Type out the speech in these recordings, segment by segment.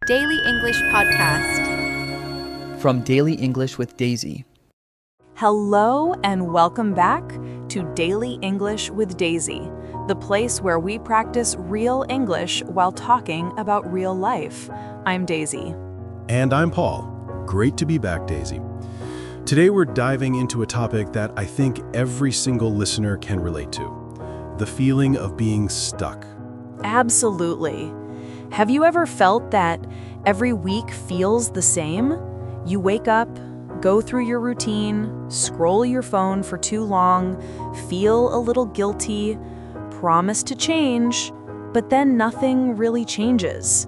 Daily English Podcast. From Daily English with Daisy. Hello and welcome back to Daily English with Daisy, the place where we practice real English while talking about real life. I'm Daisy. And I'm Paul. Great to be back, Daisy. Today we're diving into a topic that I think every single listener can relate to. The feeling of being stuck. Absolutely. Have you ever felt that every week feels the same? You wake up, go through your routine, scroll your phone for too long, feel a little guilty, promise to change, but then nothing really changes.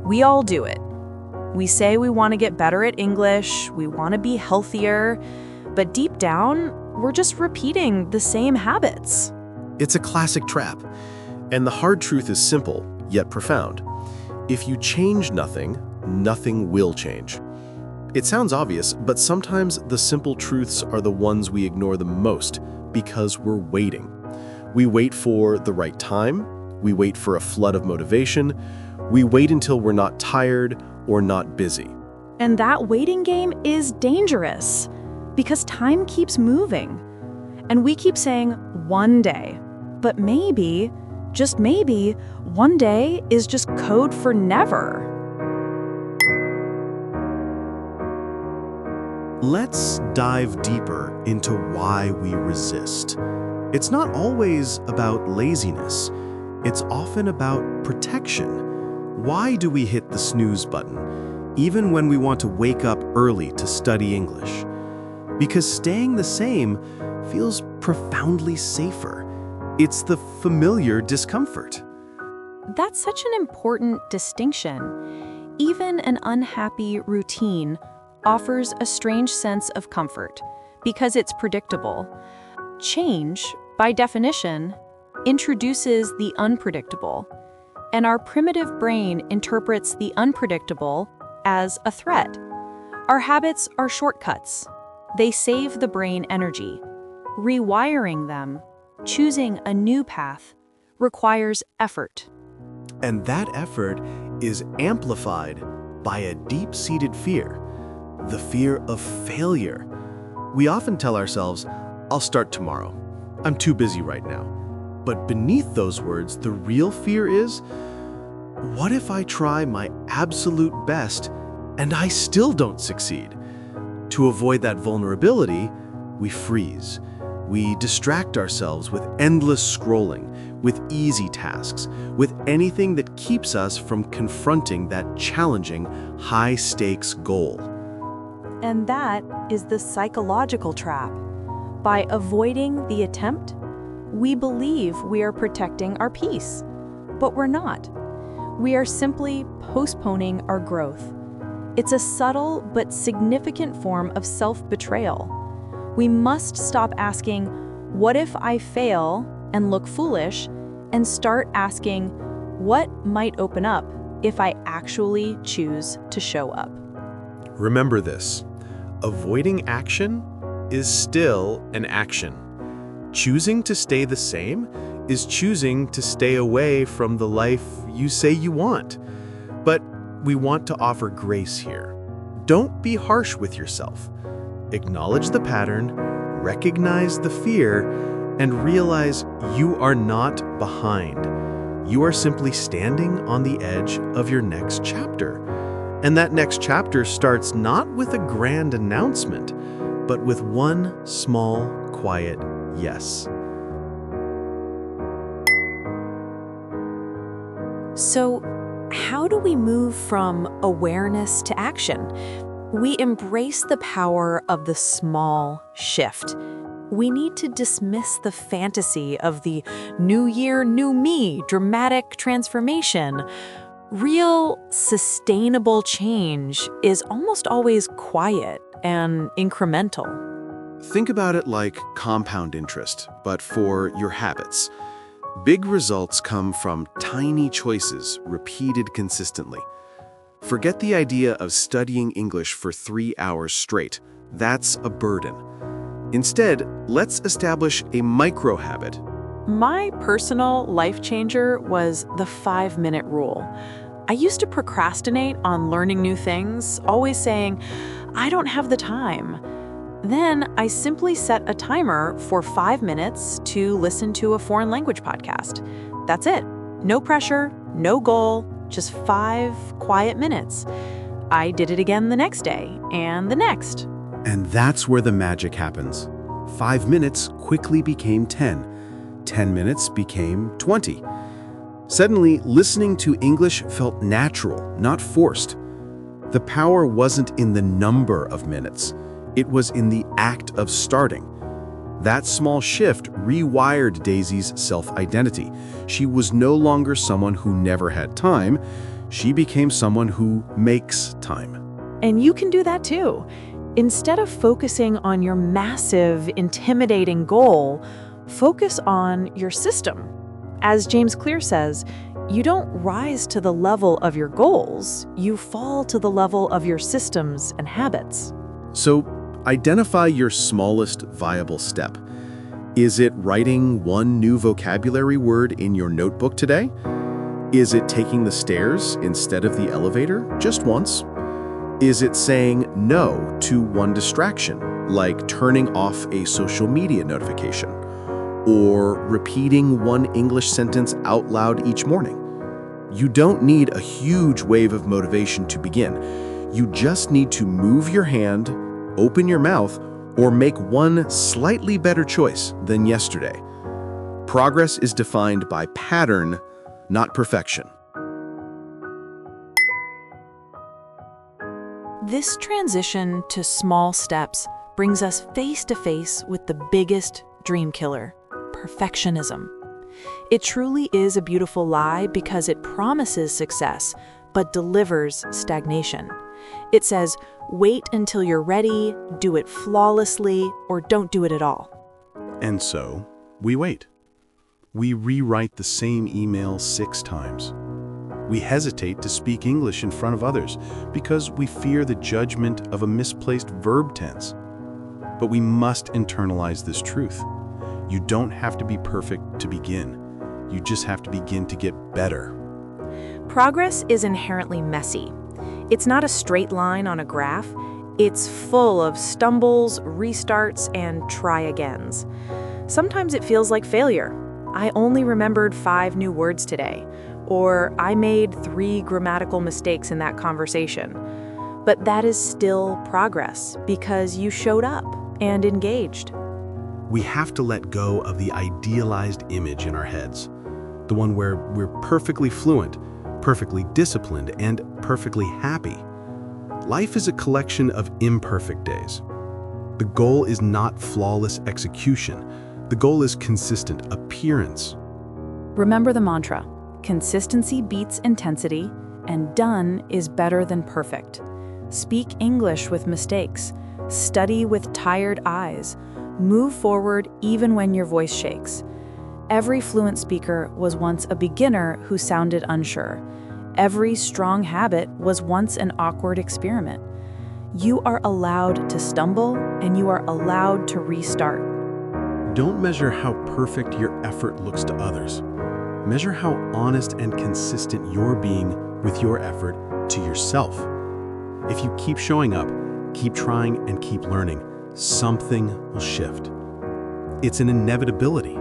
We all do it. We say we want to get better at English, we want to be healthier, but deep down, we're just repeating the same habits. It's a classic trap, and the hard truth is simple, yet profound. If you change nothing, nothing will change. It sounds obvious, but sometimes the simple truths are the ones we ignore the most because we're waiting. We wait for the right time, we wait for a flood of motivation, we wait until we're not tired or not busy. And that waiting game is dangerous because time keeps moving. And we keep saying one day, but maybe, just maybe, one day is just code for never. Let's dive deeper into why we resist. It's not always about laziness. It's often about protection. Why do we hit the snooze button, even when we want to wake up early to study English? Because staying the same feels profoundly safer. It's the familiar discomfort. That's such an important distinction. Even an unhappy routine offers a strange sense of comfort because it's predictable. Change, by definition, introduces the unpredictable, and our primitive brain interprets the unpredictable as a threat. Our habits are shortcuts. They save the brain energy. Rewiring them, choosing a new path, requires effort. And that effort is amplified by a deep-seated fear, the fear of failure. We often tell ourselves, I'll start tomorrow. I'm too busy right now. But beneath those words, the real fear is, what if I try my absolute best and I still don't succeed? To avoid that vulnerability, we freeze. We distract ourselves with endless scrolling, with easy tasks, with anything that keeps us from confronting that challenging, high-stakes goal. And that is the psychological trap. By avoiding the attempt, we believe we are protecting our peace, but we're not. We are simply postponing our growth. It's a subtle but significant form of self-betrayal. We must stop asking, what if I fail and look foolish, and start asking, what might open up if I actually choose to show up? Remember this, avoiding action is still an action. Choosing to stay the same is choosing to stay away from the life you say you want. But we want to offer grace here. Don't be harsh with yourself. Acknowledge the pattern, recognize the fear, and realize you are not behind. You are simply standing on the edge of your next chapter. And that next chapter starts not with a grand announcement, but with one small, quiet yes. So, how do we move from awareness to action? We embrace the power of the small shift. We need to dismiss the fantasy of the new year, new me, dramatic transformation. Real, sustainable change is almost always quiet and incremental. Think about it like compound interest, but for your habits. Big results come from tiny choices repeated consistently. Forget the idea of studying English for 3 hours straight. That's a burden. Instead, let's establish a micro-habit. My personal life changer was the 5-minute rule. I used to procrastinate on learning new things, always saying, I don't have the time. Then I simply set a timer for 5 minutes to listen to a foreign language podcast. That's it. No pressure, no goal, just 5 quiet minutes. I did it again the next day and the next. And that's where the magic happens. 5 minutes quickly became 10. 10 minutes became 20. Suddenly, listening to English felt natural, not forced. The power wasn't in the number of minutes. It was in the act of starting. That small shift rewired Daisy's self-identity. She was no longer someone who never had time. She became someone who makes time. And you can do that too. Instead of focusing on your massive, intimidating goal, focus on your system. As James Clear says, you don't rise to the level of your goals, you fall to the level of your systems and habits. So, identify your smallest viable step. Is it writing one new vocabulary word in your notebook today? Is it taking the stairs instead of the elevator just once? Is it saying no to one distraction, like turning off a social media notification? Or repeating one English sentence out loud each morning? You don't need a huge wave of motivation to begin. You just need to move your hand, open your mouth, or make one slightly better choice than yesterday. Progress is defined by pattern, not perfection. This transition to small steps brings us face to face with the biggest dream killer: perfectionism. It truly is a beautiful lie because it promises success, but delivers stagnation. It says, wait until you're ready, do it flawlessly, or don't do it at all. And so, we wait. We rewrite the same email 6 times. We hesitate to speak English in front of others because we fear the judgment of a misplaced verb tense. But we must internalize this truth. You don't have to be perfect to begin. You just have to begin to get better. Progress is inherently messy. It's not a straight line on a graph. It's full of stumbles, restarts, and try-agains. Sometimes it feels like failure. I only remembered 5 new words today, or I made 3 grammatical mistakes in that conversation. But that is still progress because you showed up and engaged. We have to let go of the idealized image in our heads, the one where we're perfectly fluent, perfectly disciplined, and perfectly happy. Life is a collection of imperfect days. The goal is not flawless execution. The goal is consistent appearance. Remember the mantra: consistency beats intensity, and done is better than perfect. Speak English with mistakes. Study with tired eyes. Move forward even when your voice shakes. Every fluent speaker was once a beginner who sounded unsure. Every strong habit was once an awkward experiment. You are allowed to stumble, and you are allowed to restart. Don't measure how perfect your effort looks to others. Measure how honest and consistent you're being with your effort to yourself. If you keep showing up, keep trying, and keep learning, something will shift. It's an inevitability.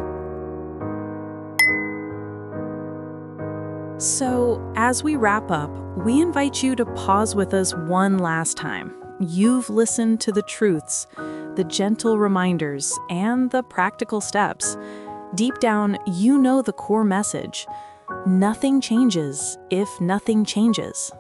So, as we wrap up, we invite you to pause with us one last time. You've listened to the truths, the gentle reminders, and the practical steps. Deep down, you know the core message. Nothing changes if nothing changes.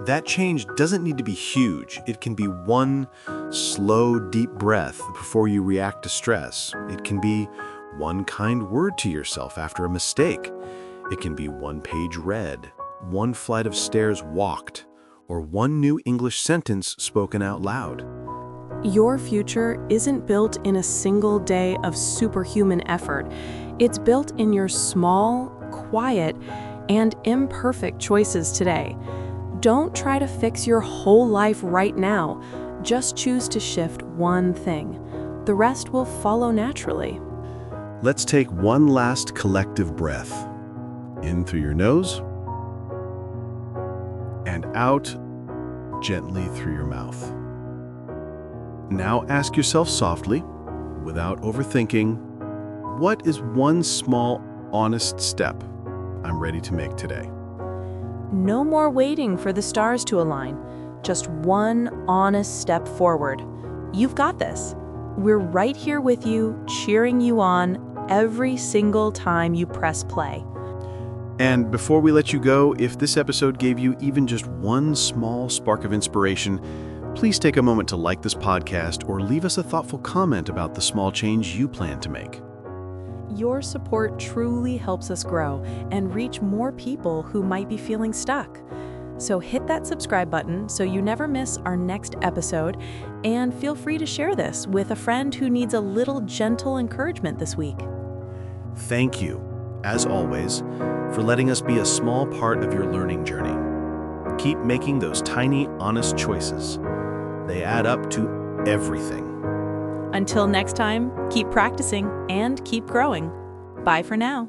That change doesn't need to be huge. It can be one slow, deep breath before you react to stress. It can be one kind word to yourself after a mistake. It can be one page read, one flight of stairs walked, or one new English sentence spoken out loud. Your future isn't built in a single day of superhuman effort. It's built in your small, quiet, and imperfect choices today. Don't try to fix your whole life right now. Just choose to shift one thing. The rest will follow naturally. Let's take one last collective breath. In through your nose, and out gently through your mouth. Now ask yourself softly, without overthinking, what is one small, honest step I'm ready to make today? No more waiting for the stars to align. Just one honest step forward. You've got this. We're right here with you, cheering you on every single time you press play. And before we let you go, if this episode gave you even just one small spark of inspiration, please take a moment to like this podcast or leave us a thoughtful comment about the small change you plan to make. Your support truly helps us grow and reach more people who might be feeling stuck. So hit that subscribe button so you never miss our next episode, and feel free to share this with a friend who needs a little gentle encouragement this week. Thank you, as always, for letting us be a small part of your learning journey. Keep making those tiny, honest choices. They add up to everything. Until next time, keep practicing and keep growing. Bye for now.